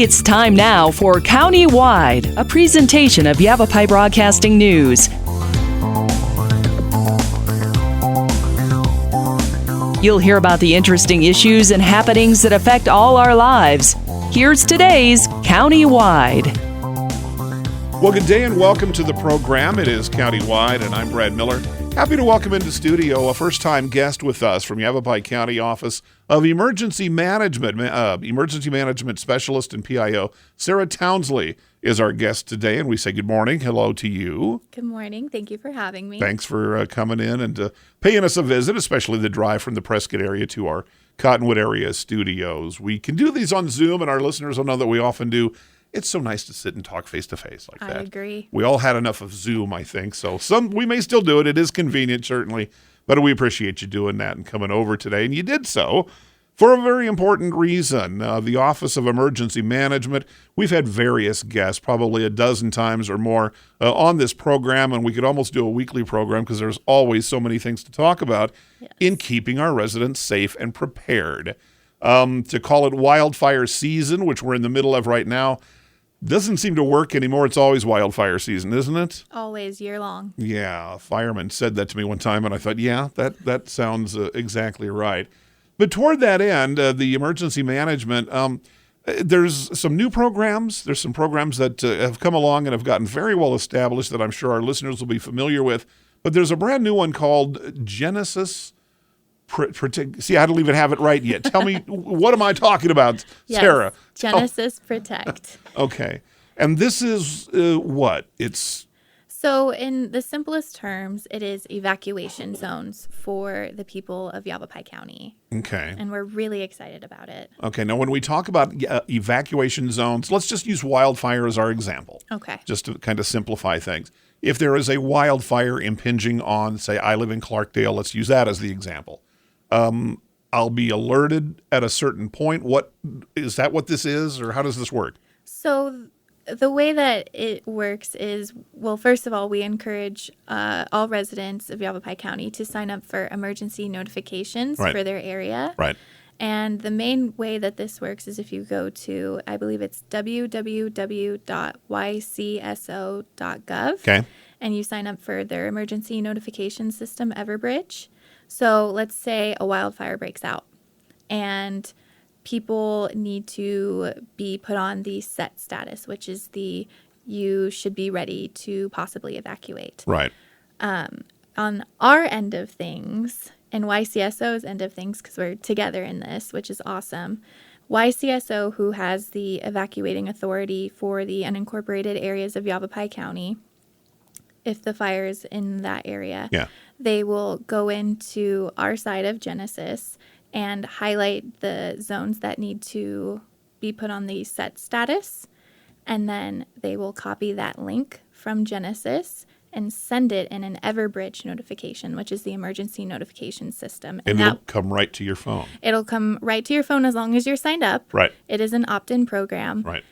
It's time now for County-Wide, a presentation of Yavapai Broadcasting News. You'll hear about the interesting issues and happenings that affect all our lives. Here's today's County-Wide. Well, good day and welcome to the program. It is County-Wide, and I'm Brad Miller. Happy to welcome into studio a first-time guest with us from Yavapai County Office of Emergency Management, Emergency Management Specialist and PIO. Sarah Townsley is our guest today, and we say good morning. Hello to you. Good morning. Thank you for having me. Thanks for coming in and paying us a visit, especially the drive from the Prescott area to our Cottonwood area studios. We can do these on Zoom, and our listeners will know that we often do. It's so nice to sit and talk face-to-face like that. I agree. We all had enough of Zoom, I think. So we may still do it. It is convenient, certainly. But we appreciate you doing that and coming over today. And you did so for a very important reason. The Office of Emergency Management, we've had various guests, probably a dozen times or more, on this program. And we could almost do a weekly program because there's always so many things to talk about in keeping our residents safe and prepared. To call it wildfire season, which we're in the middle of right now, doesn't seem to work anymore. It's always wildfire season, isn't it? Always, year long. Yeah, a fireman said that to me one time, and I thought, yeah, that sounds exactly right. But toward that end, the emergency management, there's some new programs. There's some programs that have come along and have gotten very well established that I'm sure our listeners will be familiar with. But there's a brand new one called Genesis. See, I don't even have it right yet. Tell me, what am I talking about, Sarah? Genesis Protect. Okay. And this is what? So in the simplest terms, it is evacuation zones for the people of Yavapai County. Okay. And we're really excited about it. Okay. Now, when we talk about evacuation zones, let's just use wildfire as our example. Okay. Just to kind of simplify things. If there is a wildfire impinging on, say, I live in Clarkdale, let's use that as the example. I'll be alerted at a certain point. What is that? What this is, or how does this work? So the way that it works is, well, first of all, we encourage all residents of Yavapai County to sign up for emergency notifications for their area. Right. And the main way that this works is if you go to, I believe it's www.ycso.gov. Okay. And you sign up for their emergency notification system, Everbridge. So let's say a wildfire breaks out and people need to be put on the set status, which is you should be ready to possibly evacuate. Right. On our end of things and YCSO's end of things, because we're together in this, which is awesome, YCSO, who has the evacuating authority for the unincorporated areas of Yavapai County, if the fire is in that area, they will go into our side of Genesis and highlight the zones that need to be put on the set status. And then they will copy that link from Genesis and send it in an Everbridge notification, which is the emergency notification system. And it'll come right to your phone. It'll come right to your phone as long as you're signed up. Right. It is an opt-in program. Right.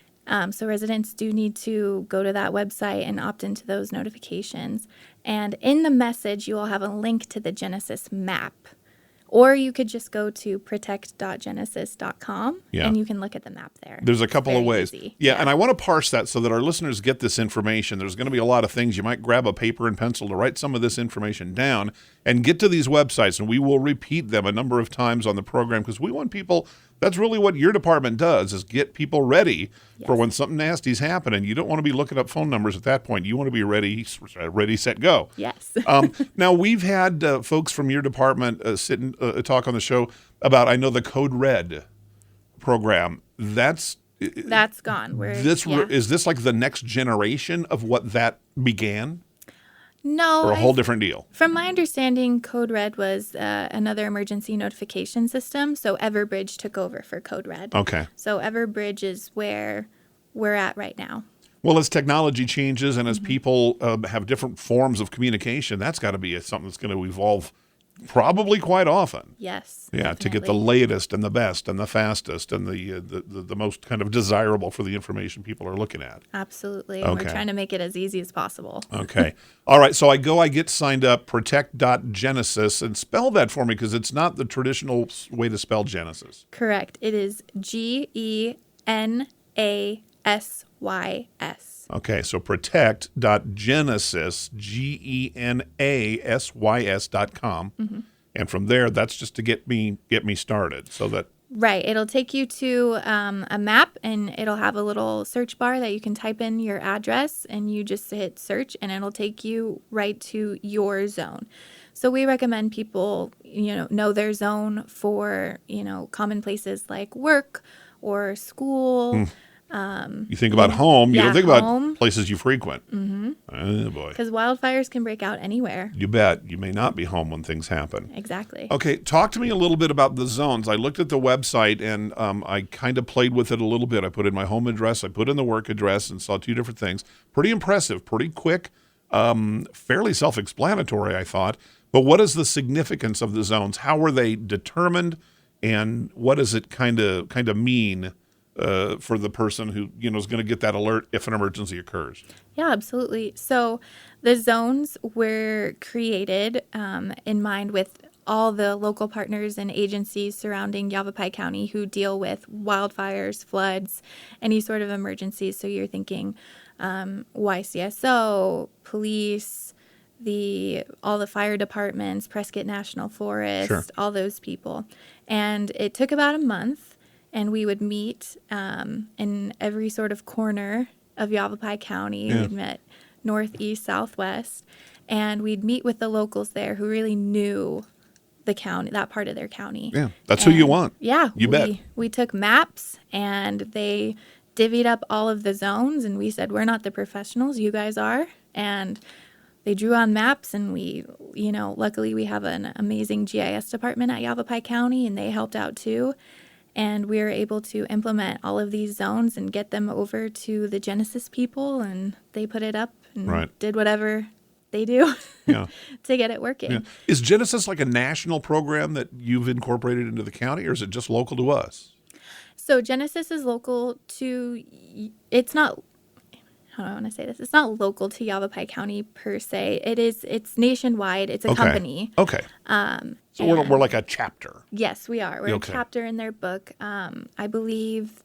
So residents do need to go to that website and opt into those notifications. And in the message, you will have a link to the Genesis map. Or you could just go to protect.genesis.com and you can look at the map there. There's a couple of ways. Yeah, and I want to parse that so that our listeners get this information. There's going to be a lot of things. You might grab a paper and pencil to write some of this information down and get to these websites, and we will repeat them a number of times on the program because we want people. That's really what your department does, is get people ready for when something nasty's happening. You don't want to be looking up phone numbers at that point. You want to be ready, set, go. Yes. Now, we've had folks from your department sit and talk on the show about, I know, the Code Red program. That's gone. Is this like the next generation of what that began? No. Or a whole different deal? From my understanding, Code Red was another emergency notification system, so Everbridge took over for Code Red. Okay. So Everbridge is where we're at right now. Well, as technology changes and as people have different forms of communication, that's got to be something that's going to evolve probably quite often. Yes. Yeah, definitely. to get the latest and the best and the fastest and the most kind of desirable for the information people are looking at. Absolutely. And we're trying to make it as easy as possible. Okay. All right. So I get signed up, protect.genesis, and spell that for me because it's not the traditional way to spell Genesis. Correct. It is Genesis. GENASYS. Okay, so protect.genesis, GENASYS.com. Mm-hmm. And from there, that's just to get me started. So that Right. It'll take you to a map, and it'll have a little search bar that you can type in your address, and you just hit search, and it'll take you right to your zone. So we recommend people, know their zone for, common places like work or school. you think about home, you don't think home. about places you frequent. Mm-hmm. Oh, boy. Because wildfires can break out anywhere. You bet. You may not be home when things happen. Exactly. Okay, talk to me a little bit about the zones. I looked at the website, and I kind of played with it a little bit. I put in my home address, I put in the work address, and saw two different things. Pretty impressive, pretty quick, fairly self-explanatory, I thought. But what is the significance of the zones? How were they determined, and what does it kind of mean for the person who is going to get that alert if an emergency occurs? Yeah, absolutely. So the zones were created in mind with all the local partners and agencies surrounding Yavapai County who deal with wildfires, floods, any sort of emergencies. So you're thinking YCSO, police, all the fire departments, Prescott National Forest, Sure. all those people. And it took about a month. And we would meet in every sort of corner of Yavapai County. Yeah. We'd met north, east, southwest. And we'd meet with the locals there who really knew the county, that part of their county. Yeah, that's who you want. Yeah. You bet. We took maps, and they divvied up all of the zones. And we said, we're not the professionals, you guys are. And they drew on maps, and we, luckily we have an amazing GIS department at Yavapai County, and they helped out too. And we were able to implement all of these zones and get them over to the Genesis people, and they put it up and did whatever they do to get it working. Yeah. Is Genesis like a national program that you've incorporated into the county, or is it just local to us? So Genesis is local to, it's not, how do I want to say this? It's not local to Yavapai County per se. It's nationwide. It's a company. Okay. So we're like a chapter. Yes, we are. We're a chapter in their book. I believe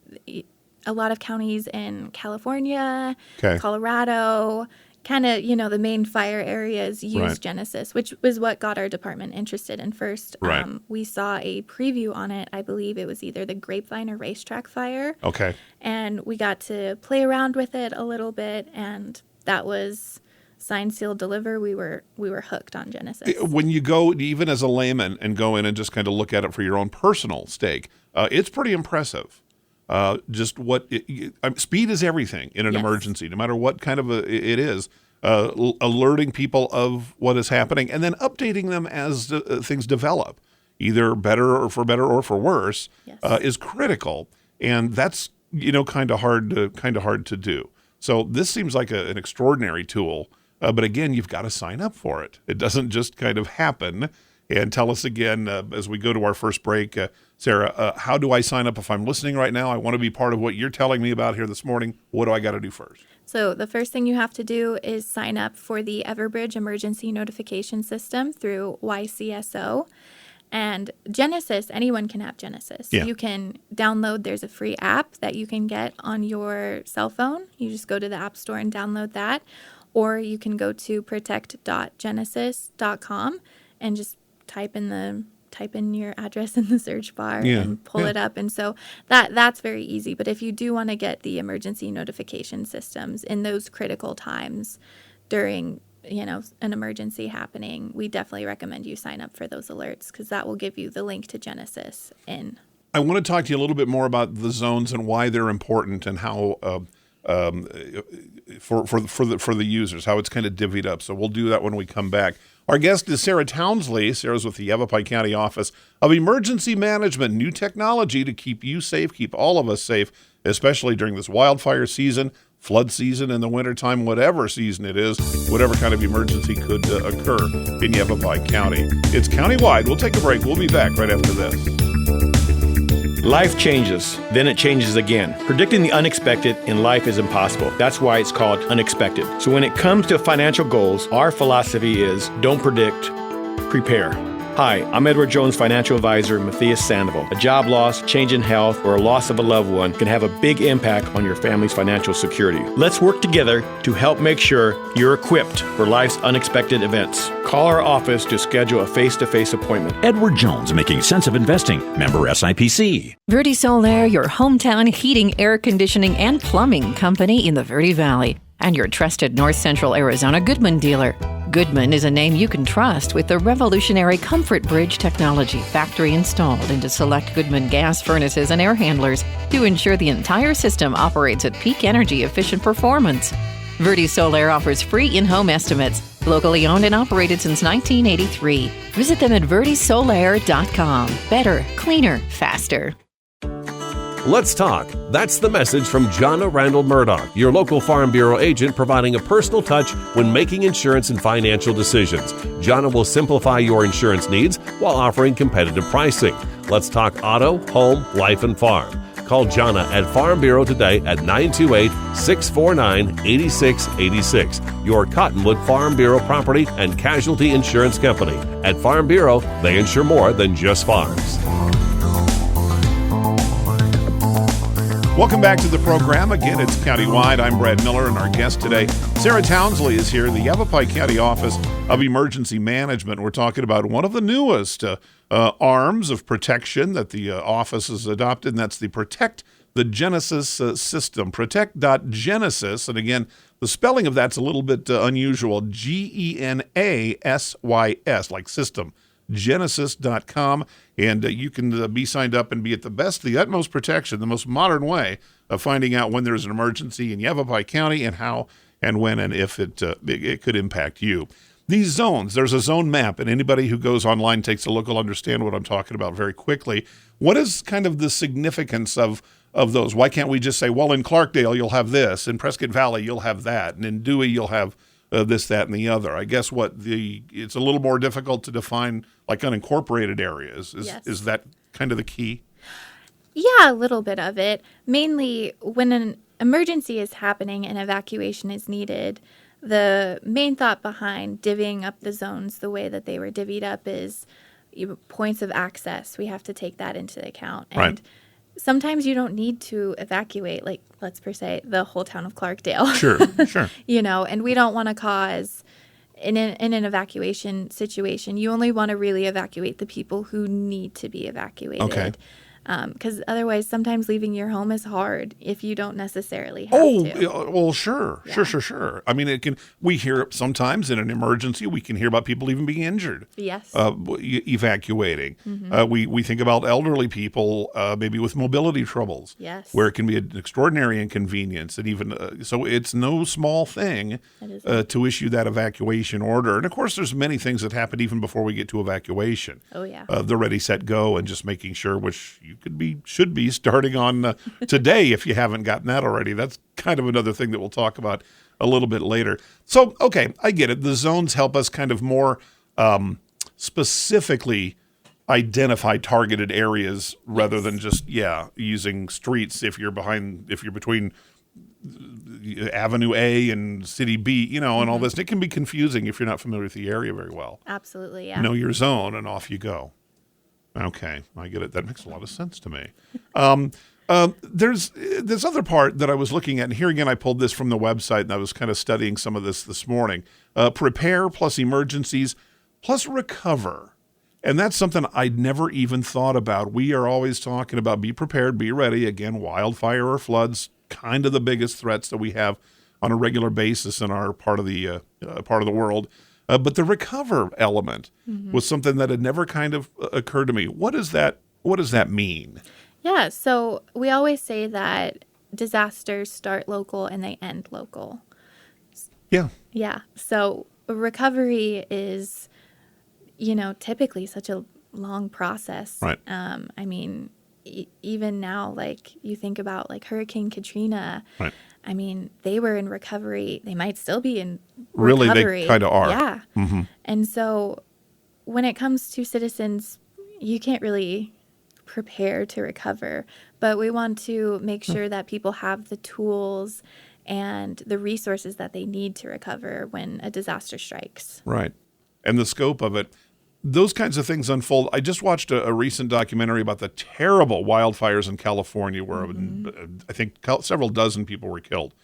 a lot of counties in California, Colorado, kind of, the main fire areas use Genesis, which was what got our department interested in first. Right. We saw a preview on it. I believe it was either the Grapevine or Racetrack fire. Okay. And we got to play around with it a little bit, and that was sign, seal, deliver. We were hooked on Genesis. When you go, even as a layman, and go in and just kind of look at it for your own personal stake, it's pretty impressive. Just what speed is everything in an emergency, no matter what kind of it is. Alerting people of what is happening, and then updating them as things develop, either better or for worse, is critical. And that's kind of hard to do. So this seems like an extraordinary tool. But again, you've got to sign up for it. It doesn't just kind of happen. And tell us again, as we go to our first break, Sarah, how do I sign up if I'm listening right now? I want to be part of what you're telling me about here this morning. What do I got to do first? So the first thing you have to do is sign up for the Everbridge Emergency Notification System through YCSO. And Genesis, anyone can have Genesis. Yeah. You can download, there's a free app that you can get on your cell phone. You just go to the App Store and download that. Or you can go to protect.genesis.com and just type in your address in the search bar and pull it up. And so that's very easy. But if you do want to get the emergency notification systems in those critical times during an emergency happening, we definitely recommend you sign up for those alerts, because that will give you the link to Genesis. I want to talk to you a little bit more about the zones and why they're important, and how for the users, how it's kind of divvied up. So we'll do that when we come back. Our guest is Sarah Townsley. Sarah's with the Yavapai County Office of Emergency Management. New technology to keep you safe, keep all of us safe, especially during this wildfire season, flood season, in the wintertime, whatever season it is, whatever kind of emergency could occur in Yavapai County. It's countywide. We'll take a break. We'll be back right after this. Life changes, then it changes again. Predicting the unexpected in life is impossible. That's why it's called unexpected. So when it comes to financial goals, our philosophy is don't predict, prepare. Hi, I'm Edward Jones Financial Advisor Matthias Sandoval. A job loss, change in health, or a loss of a loved one can have a big impact on your family's financial security. Let's work together to help make sure you're equipped for life's unexpected events. Call our office to schedule a face-to-face appointment. Edward Jones, making sense of investing. Member SIPC. Verde Solaire, your hometown heating, air conditioning, and plumbing company in the Verde Valley, and your trusted North Central Arizona Goodman dealer. Goodman is a name you can trust with the revolutionary Comfort Bridge technology factory installed into select Goodman gas furnaces and air handlers to ensure the entire system operates at peak energy efficient performance. Verde Solaire offers free in-home estimates, locally owned and operated since 1983. Visit them at verdesolaire.com. Better, cleaner, faster. Let's talk. That's the message from Jonna Randall Murdoch, your local Farm Bureau agent, providing a personal touch when making insurance and financial decisions. Jonna will simplify your insurance needs while offering competitive pricing. Let's talk auto, home, life, and farm. Call Jonna at Farm Bureau today at 928-649-8686. Your Cottonwood Farm Bureau property and casualty insurance company. At Farm Bureau, they insure more than just farms. Welcome back to the program. Again, it's Countywide. I'm Brad Miller, and our guest today, Sarah Townsley, is here, the Yavapai County Office of Emergency Management. We're talking about one of the newest arms of protection that the office has adopted, and that's the Protect the Genesis system. Protect.genesis, and again, the spelling of that's a little bit unusual. Genasys, like system. Genesis.com, and you can be signed up and be at the utmost protection, the most modern way of finding out when there's an emergency in Yavapai County and how and when and if it could impact you. These zones, there's a zone map, and anybody who goes online takes a look will understand what I'm talking about very quickly. What is kind of the significance of those? Why can't we just say, well, in Clarkdale you'll have this, in Prescott Valley you'll have that, and in Dewey you'll have this, that, and the other? I guess it's a little more difficult to define, like unincorporated areas. Is that kind of the key? Yeah, a little bit of it. Mainly when an emergency is happening and evacuation is needed, the main thought behind divvying up the zones the way that they were divvied up is points of access. We have to take that into account. And right. Sometimes you don't need to evacuate, like, let's per se, the whole town of Clarkdale. Sure. And we don't want to cause, in an evacuation situation, you only want to really evacuate the people who need to be evacuated. Okay. Because otherwise, sometimes leaving your home is hard if you don't necessarily have to. Oh, well, sure. Yeah. Sure. I mean, we hear sometimes in an emergency, we can hear about people even being injured. Yes. Evacuating. Mm-hmm. We think about elderly people, maybe with mobility troubles. Yes. Where it can be an extraordinary inconvenience. And even, so it's no small thing to issue that evacuation order. And of course, there's many things that happen even before we get to evacuation. Oh, yeah. The ready, set, go, and just making sure, which you should be starting on today if you haven't gotten that already. That's kind of another thing that we'll talk about a little bit later. So, okay, I get it. The zones help us kind of more specifically identify targeted areas rather than just, using streets if you're between Avenue A and City B, and all this. And it can be confusing if you're not familiar with the area very well. Absolutely, yeah. Know your zone and off you go. Okay, I get it. That makes a lot of sense to me. There's this other part that I was looking at, and here again, I pulled this from the website, and I was kind of studying some of this morning. Prepare plus emergencies plus recover. And that's something I'd never even thought about. We are always talking about be prepared, be ready. Again, wildfire or floods, kind of the biggest threats that we have on a regular basis in our part of the world. But the recover element was something that had never kind of occurred to me. What does that mean? Yeah, so we always say that disasters start local and they end local. Yeah. Yeah, so recovery is, typically such a long process. Right. I mean, even now, like you think about like Hurricane Katrina. Right. I mean, they were in recovery. They might still be in recovery. Really, they kind of are. Yeah. Mm-hmm. And so when it comes to citizens, you can't really prepare to recover. But we want to make sure that people have the tools and the resources that they need to recover when a disaster strikes. Right. And the scope of it, those kinds of things unfold. I just watched a recent documentary about the terrible wildfires in California where I think several dozen people were killed.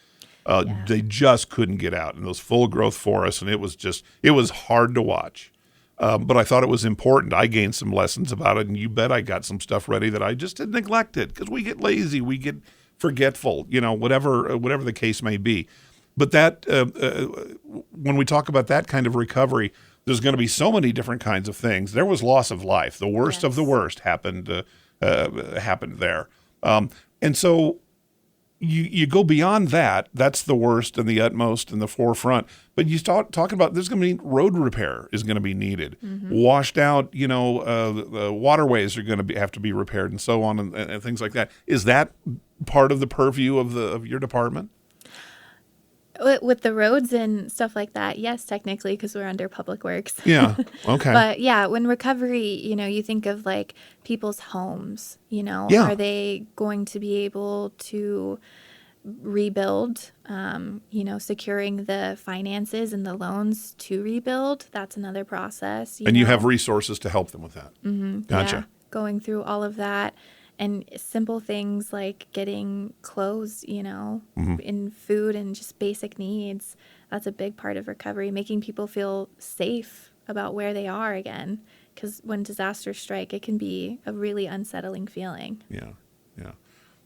They just couldn't get out in those full growth forests, and it was hard to watch. But I thought it was important. I gained some lessons about it, and you bet I got some stuff ready that I just had neglected because we get lazy, we get forgetful, whatever the case may be. But that when we talk about that kind of recovery, there's going to be so many different kinds of things. There was loss of life. The worst of the worst happened there. And so you go beyond that. That's the worst and the utmost and the forefront. But you start talking about there's going to be road repair is going to be needed. Washed out, the waterways are going to have to be repaired and so on and things like that. Is that part of the purview of your department? With the roads and stuff like that, yes, technically, because we're under Public Works. Yeah, okay. But yeah, when recovery, you think of like people's homes, are they going to be able to rebuild, securing the finances and the loans to rebuild? That's another process. You have resources to help them with that. Gotcha. Yeah, going through all of that. And simple things like getting clothes, and food and just basic needs. That's a big part of recovery, making people feel safe about where they are again. Because when disasters strike, it can be a really unsettling feeling. Yeah.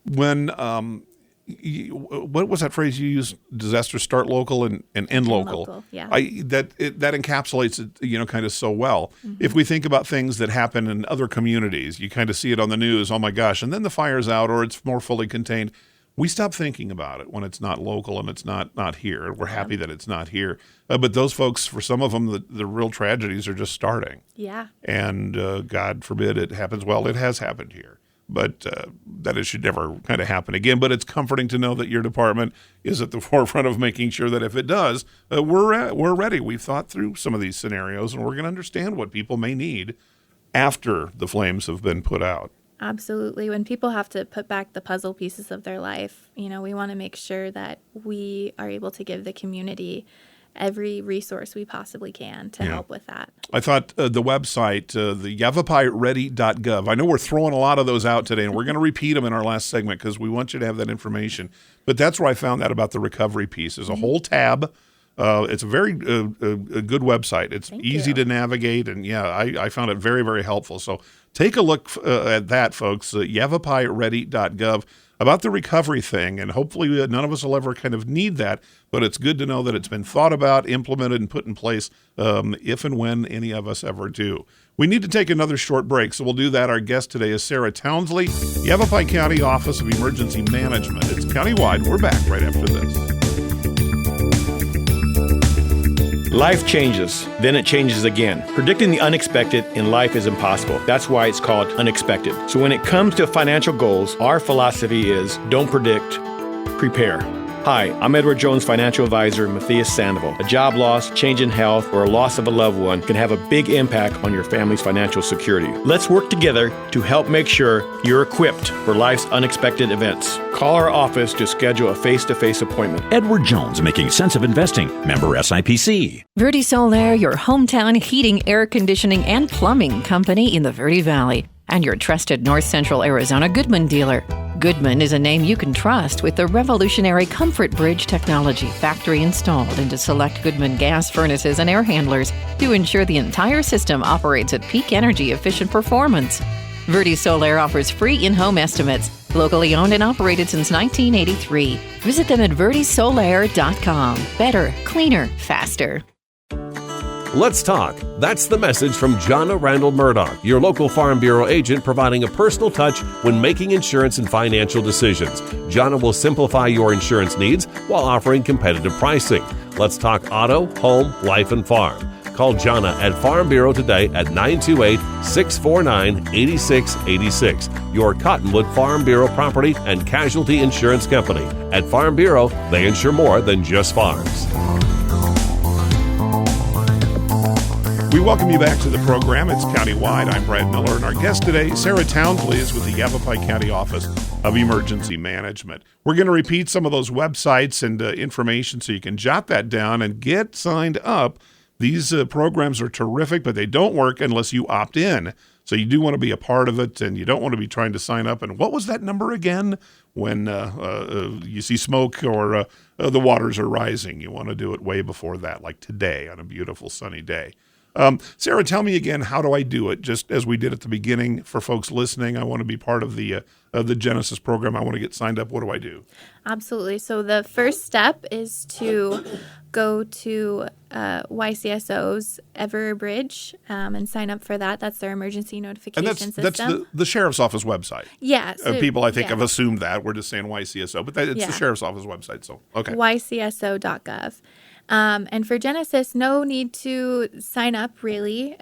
When, what was that phrase you used? Disasters start local and end local. Yeah. That encapsulates it, kind of so well. If we think about things that happen in other communities, you kind of see it on the news, oh my gosh, and then the fire's out or it's more fully contained. We stop thinking about it when it's not local and it's not here. We're happy that it's not here. But those folks, for some of them, the real tragedies are just starting. Yeah. And God forbid it happens. Well, it has happened here. But that it should never kind of happen again. But it's comforting to know that your department is at the forefront of making sure that if it does, we're ready. We've thought through some of these scenarios, and we're going to understand what people may need after the flames have been put out. Absolutely. When people have to put back the puzzle pieces of their life, we want to make sure that we are able to give the community every resource we possibly can to help with that. I thought the website, the YavaPaiReady.gov, I know we're throwing a lot of those out today, and we're going to repeat them in our last segment because we want you to have that information. But that's where I found that about the recovery piece. There's a whole tab. It's a very a good website. It's easy to navigate, and I found it very, very helpful. So take a look at that, folks, YavaPaiReady.gov. About the recovery thing, and hopefully none of us will ever kind of need that, but it's good to know that it's been thought about, implemented, and put in place if and when any of us ever do. We need to take another short break, so we'll do that. Our guest today is Sarah Townsley, Yavapai County Office of Emergency Management. It's countywide. We're back right after this. Life changes, then it changes again. Predicting the unexpected in life is impossible. That's why it's called unexpected. So when it comes to financial goals, our philosophy is don't predict, prepare. Hi, I'm Edward Jones financial advisor Matthias Sandoval. A job loss, change in health, or a loss of a loved one can have a big impact on your family's financial security. Let's work together to help make sure you're equipped for life's unexpected events. Call our office to schedule a face-to-face appointment. Edward Jones, making sense of investing. Member SIPC. Verde Solaire, your hometown heating, air conditioning, and plumbing company in the Verde Valley, and your trusted North Central Arizona Goodman dealer. Goodman is a name you can trust with the revolutionary Comfort Bridge technology, factory installed into select Goodman gas furnaces and air handlers to ensure the entire system operates at peak energy efficient performance. Verde Solaire offers free in-home estimates, locally owned and operated since 1983. Visit them at verdesolaire.com. Better, cleaner, faster. Let's talk. That's the message from Jonna Randall Murdoch, your local Farm Bureau agent providing a personal touch when making insurance and financial decisions. Jonna will simplify your insurance needs while offering competitive pricing. Let's talk auto, home, life, and farm. Call Jonna at Farm Bureau today at 928-649-8686. Your Cottonwood Farm Bureau property and casualty insurance company. At Farm Bureau, they insure more than just farms. We welcome you back to the program. It's Countywide. I'm Brad Miller, and our guest today, Sarah Townsley, is with the Yavapai County Office of Emergency Management. We're going to repeat some of those websites and information so you can jot that down and get signed up These programs are terrific, but they don't work unless you opt in. So you do want to be a part of it, and you don't want to be trying to sign up. And what was that number again? When you see smoke or the waters are rising, you want to do it way before that, like today on a beautiful sunny day. Sarah, tell me again, how do I do it? Just as we did at the beginning, for folks listening, I want to be part of the Genesis program. I want to get signed up. What do I do? Absolutely. So the first step is to go to YCSO's Everbridge and sign up for that. That's their emergency notification system. That's the Sheriff's Office website. Yeah. So, people, I think, have assumed that. We're just saying YCSO, but it's the Sheriff's Office website. So, okay. YCSO.gov. And for Genesis, no need to sign up, really.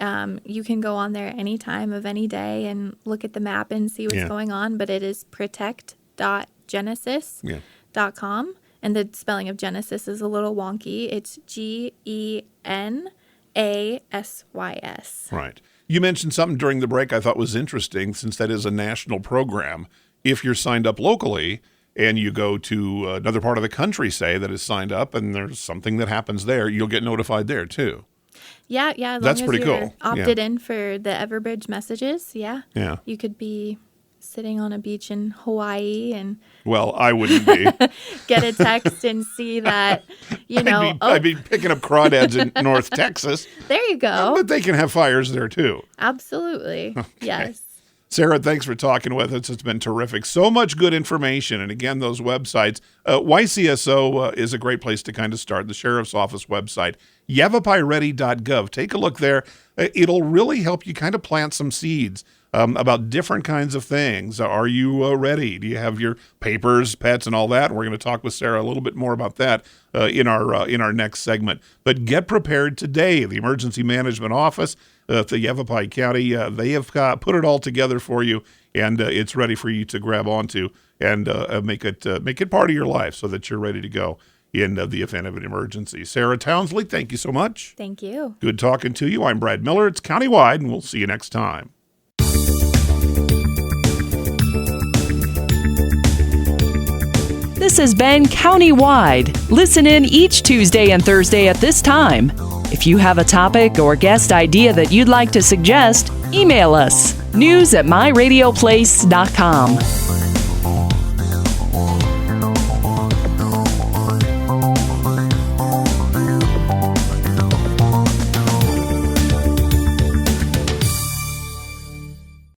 You can go on there any time of any day and look at the map and see what's going on, but it is protect.genesis.com. And the spelling of Genesis is a little wonky. It's GENASYS. Right. You mentioned something during the break I thought was interesting, since that is a national program. If you're signed up locally and you go to another part of the country, say, that is signed up, and there's something that happens there, you'll get notified there too. Yeah. As long That's as pretty you're cool. opted in for the Everbridge messages, Yeah. You could be sitting on a beach in Hawaii and well, I wouldn't be. get a text and see that, I'd be picking up crawdads in North Texas. There you go. But they can have fires there too. Absolutely. Okay. Yes. Sarah, thanks for talking with us. It's been terrific. So much good information. And again, those websites, YCSO is a great place to kind of start. The Sheriff's Office website, YavapaiReady.gov. Take a look there. It'll really help you kind of plant some seeds about different kinds of things. Are you ready? Do you have your papers, pets, and all that? And we're going to talk with Sarah a little bit more about that in our next segment. But get prepared today. The Emergency Management Office at the Yavapai County, they have put it all together for you, and it's ready for you to grab onto and make it part of your life so that you're ready to go in the event of an emergency. Sarah Townsley, thank you so much. Thank you. Good talking to you. I'm Brad Miller. It's Countywide, and we'll see you next time. This has been Countywide. Listen in each Tuesday and Thursday at this time. If you have a topic or guest idea that you'd like to suggest, email us, news@myradioplace.com.